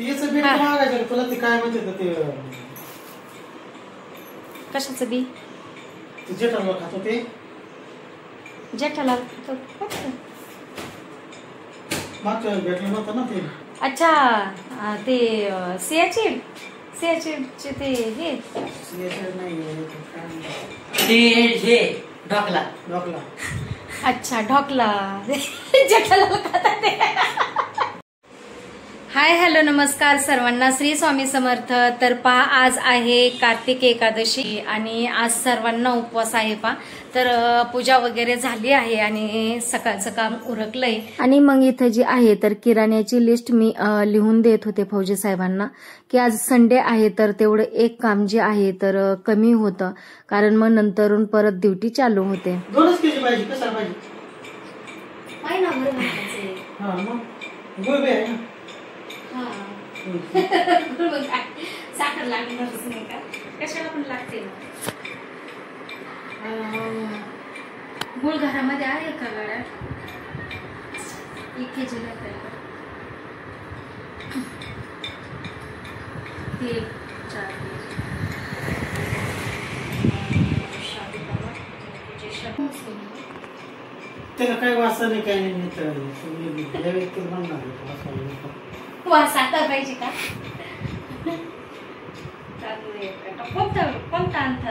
याचं बी मागायचं तुला ते काय म्हणते ते कशाचं बी जेठाला खातो ते जेठाला मागच्या भेटलं नव्हतं ना ते. अच्छा ते सियाचीडचे ते हे ढोकला. अच्छा ढोकला जेठाला खाता ते. हाय हॅलो नमस्कार सर्वांना, श्री स्वामी समर्थ. तर पहा आज आहे कार्तिक एकादशी आणि आज सर्वांना उपवास आहे पहा. तर पूजा वगैरे झाली आहे आणि सकाळचं काम उरकलंय. आणि मग इथं जी आहे तर किराण्याची लिस्ट मी लिहून देत होते फौजी साहेबांना की आज संडे आहे तर तेवढं एक काम जे आहे तर कमी होतं, कारण मग नंतरून परत ड्युटी चालू होते. 2 केजी पाहिजे कसा पाहिजे काय ना बरं हां मग गोबी आहे ना. साखर लागणारच नाही का, कशाला पण लागते ना. गुळ घरामध्ये आहे का गाड्या 1 केजी लागते. तेल 4 त्याला काय वासा नाही काय नाही वास आता पाहिजे का. कोणता आणता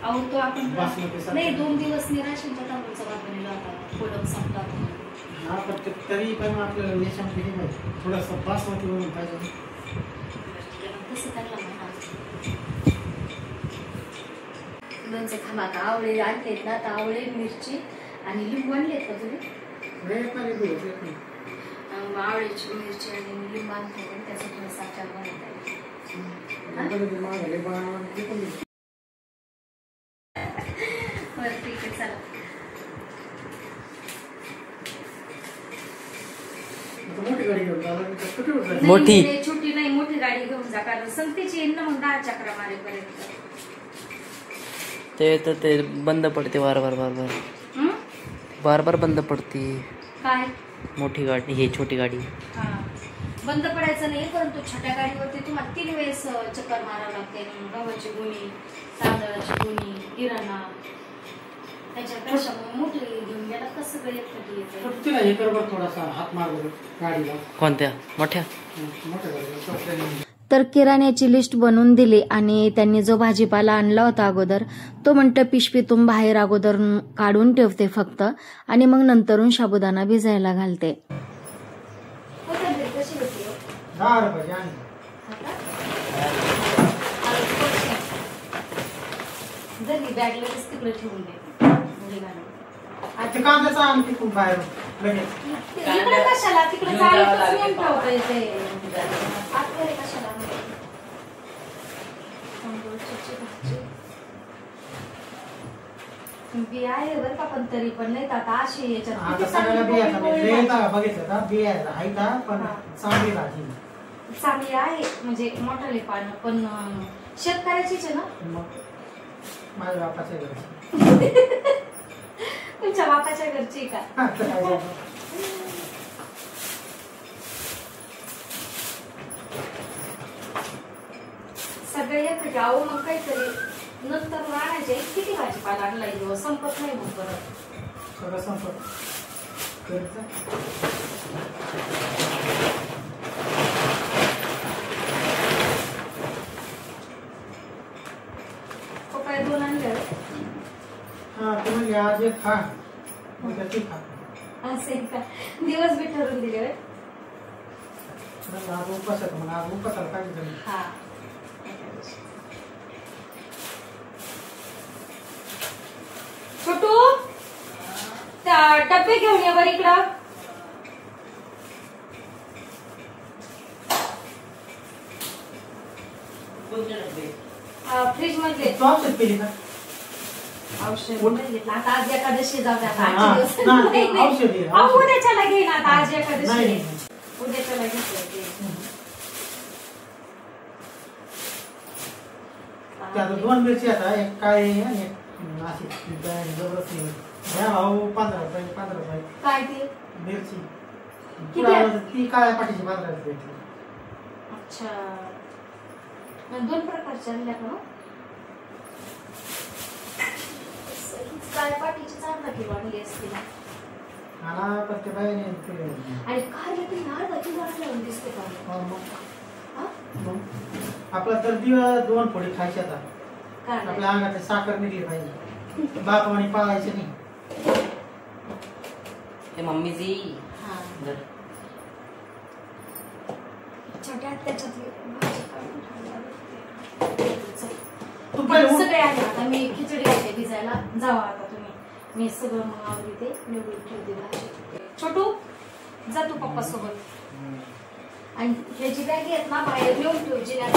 अहो तो आपण नाही 2 दिवस निराशेचा तांदूळचा भात बनवला होता. कोलम संपतात हा पण तरी पण आपल्याला याच्यामध्ये माहिती थोडासा बासमती बनवून पाहिजे तसं त्यांना म्हणा. लोणचं खा आता आवळे आणलेत ना, तर आवळे मिरची आणि लिंबू आणलेत का तुम्ही. आवळ्याची मिरची आणि लिंबू आणते त्याचा थोडासा अचार बनवता येईल. बरं ठीक आहे चला. मोठी छोटी नाही मोठी गाडी घेऊन जा, कारण संगतीची येईल ना मग 10 चक्रा मारेपर्यंत. ते बंद पडते बार बार बंद पडते. काय मोठी गाडी हे छोटी गाडी बंद पडायचं नाही, परंतु छोट्या गाडीवरती तुम्हाला 3 वेळेस चक्कर मारावं लागते. गव्हाची गुणी, तांदळाची गुणी, किराणा, त्याच्यापेक्षा मोठी घेऊन गेला कसं सगळं एकटी येते. थोडासा हात मार गाडीला. कोणत्या मोठ्या तर किराण्याची लिस्ट बनवून दिली आणि त्यांनी जो भाजीपाला आणला होता अगोदर तो म्हणतं पिशवीतून बाहेर अगोदर काढून ठेवते फक्त आणि मग नंतरून साबुदाणा भिजायला घालते. कशाला तिकडे बी आहे बरं का, पण तरी पण नाही आता अशी याच्यात चांगली आहे म्हणजे मोठाले पानं, पण शेतकऱ्याचीच आहे ना. माझ्या बापाच्या घरची. तुमच्या बापाच्या घरची का. सगळे येत अहो मग काहीतरी नंतर आणायचे. किती भाजीपाला आणलाय संपत नाही मग परत सगळं संपत. पप्पा 2 आणले. हा तुम्ही आज एक खा उद्याची खा असं का, दिवस बी ठरवून दिले. आज उपास आहे म्हणून आज उपासाला काय झालं. हा छोटू त्या डब्बे घेऊन ये बरं इकडं. फ्रीज मधले औषध पिली का. औषध नाही घेतलं आता. आज एकादशी जाऊ द्या. उद्याच्याला घेईन आता. आज एकादशी उद्याच्याला घेतलं. त्या 2 मिरची आता एक काय एक नाशिक जबरदस्त या भाऊ 15 रुपये 15 रुपये काय ते मिरची किती पुढं आहे? आलं तर ती काळ्या पाठीची 15 रुपये भेटली. अच्छा 2 प्रकारच्या आणल्या का मग? काय पाठीची चांगला किलो आणली असते ना आणि प्रत्येक बाईने आणि कारले तरी अर्धा किलो आणल्यावर दिसते का हा? आपला तर दिवस 2 फोडी खायचे आता. कारले. आपल्या अंगात साखर निघली पाहिजे. बापाने पाळायचे नाही. हे मम्मीची हा. धर. छोट्या त्याच्यातली भाजी काढून ठेवली. चल. तू पहिले उठ. सगळे आहे आता मी खिचडी घालते भिजायला जावा आता तुम्ही मी सगळं मग आवडते निवडून ठेवते भाजी. छोटू जा तू पप्पा सोबत आणि ह्याची बॅग येत ना बाहेर नेऊन ठेव जिन्यात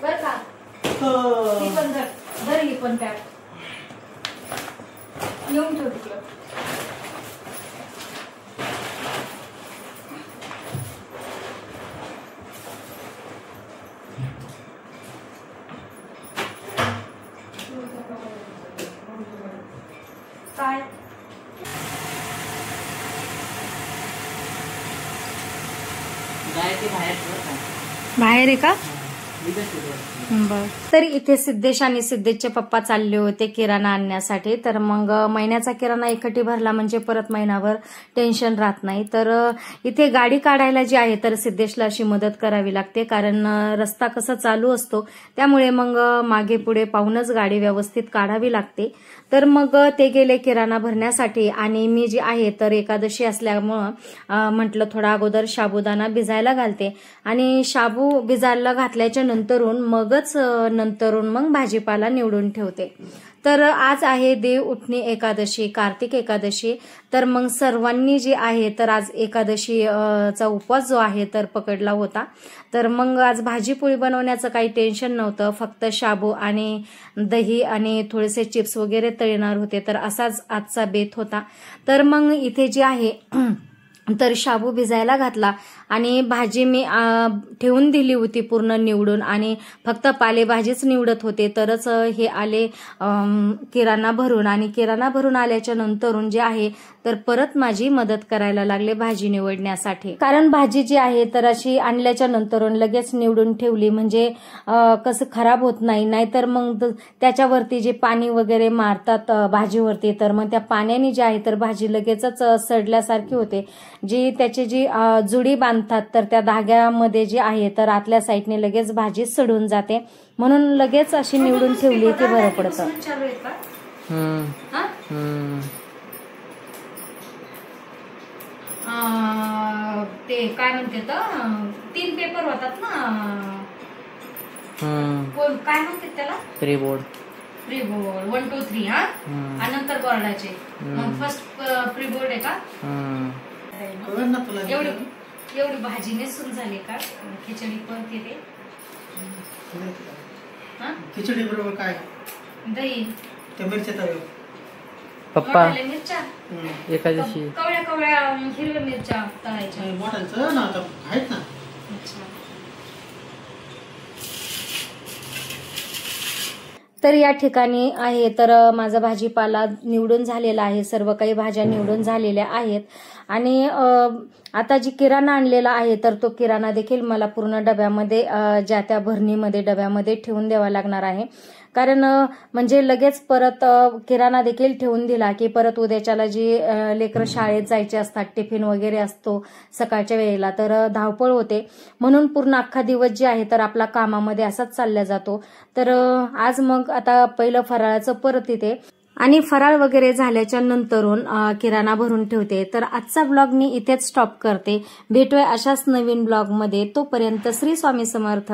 बर का ही पण धर ही पण बॅग नेऊन ठेव तिकडं. काय गाय ते बाहेर ठेवत आहे. बाहेर आहे का इथंच ठेवत. तर इथे सिद्धेश आणि सिद्धेशचे पप्पा चालले होते किराणा आणण्यासाठी. तर मग महिन्याचा किराणा एकटी भरला म्हणजे परत महिनाभर टेन्शन राहत नाही. तर इथे गाडी काढायला जी आहे तर सिद्धेशला अशी मदत करावी लागते कारण रस्ता कसा चालू असतो त्यामुळे मग मागे पुढे पाहूनच गाडी व्यवस्थित काढावी लागते. तर मग ते गेले किराणा भरण्यासाठी आणि मी जी आहे तर एकादशी असल्यामुळं म्हटलं थोडा अगोदर साबुदाणा भिजायला घालते आणि शाबू भिजायला घातल्याच्या नंतरून मगच मग भाजीपाला निवडून ठेवते. तर आज आहे देव उठणी एकादशी कार्तिक एकादशी. तर मग सर्वांनी जी आहे तर आज एकादशी चा उपवास जो आहे तर पकडला होता. तर मग आज भाजीपोळी बनवण्याचं काही टेन्शन नव्हतं. फक्त शाबू आणि दही आणि थोडेसे चिप्स वगैरे तळणार होते. तर असाच आजचा बेत होता. तर मग इथे जी आहे तर शाबू भिजायला घातला आणि भाजी मी ठेवून दिली होती पूर्ण निवडून आणि फक्त पालेभाजीच निवडत होते. तरच हे आले किराणा भरून आणि किराणा भरून आल्याच्या नंतरून जे आहे तर परत माझी मदत करायला लागले भाजी निवडण्यासाठी. कारण भाजी जी आहे तर अशी आणल्याच्या नंतरून लगेच निवडून ठेवली म्हणजे कसं खराब होत नाही. नाहीतर मग त्याच्यावरती जे पाणी वगैरे मारतात भाजीवरती तर मग त्या पाण्याने जे आहे तर भाजी लगेचच सडल्यासारखी होते. जी त्याची जी जुडी बांधतात तर त्या धाग्यामध्ये जी आहे तर आतल्या साईडने लगेच भाजी सडून जाते. म्हणून लगेच अशी निवडून ठेवली की बरं पडतं. ते काय म्हणते तर 3 पेपर होतात ना काय म्हणतात त्याला प्री बोर्ड 1 2 3 हा आणि नंतर बोर्डाचे. मग फर्स्ट प्री बोर्ड आहे का एवढी भाजी नेसून झाली का खिचडी पण ते खिचडी बरोबर काय दही त्या मिरच्या तव्या पप्पा मिरच्या एकादशी कवळ्या कवळ्या हिरव्या मिरच्या तळायच्या मोठ्यांचं ना आता आहेत ना. अच्छा. तर या ठिकाणी आहे तर माझा भाजीपाला निवडून झालेला आहे. सर्व काही भाज्या निवडून झालेल्या आहेत आणि आता जी किराणा आणलेला आहे तर तो किराणा देखील मला पूर्ण डब्यामध्ये ज्या त्या भरणीमध्ये डब्यामध्ये ठेवून द्यावा लागणार आहे. कारण म्हणजे लगेच परत किराणा देखील ठेवून दिला की परत उद्याच्याला जी लेकरं शाळेत जायचे असतात टिफिन वगैरे असतो सकाळच्या वेळेला तर धावपळ होते. म्हणून पूर्ण अख्खा दिवस जे आहे तर आपला कामामध्ये असाच चालला जातो. तर आज मग आता पहिलं फराळाचं परत येते आणि फराळ वगैरे झाल्याच्या नंतरून किराणा भरून ठेवते. तर आजचा ब्लॉग मी इथेच स्टॉप करते. भेटूया अशाच नवीन ब्लॉगमध्ये. तोपर्यंत श्री स्वामी समर्थ.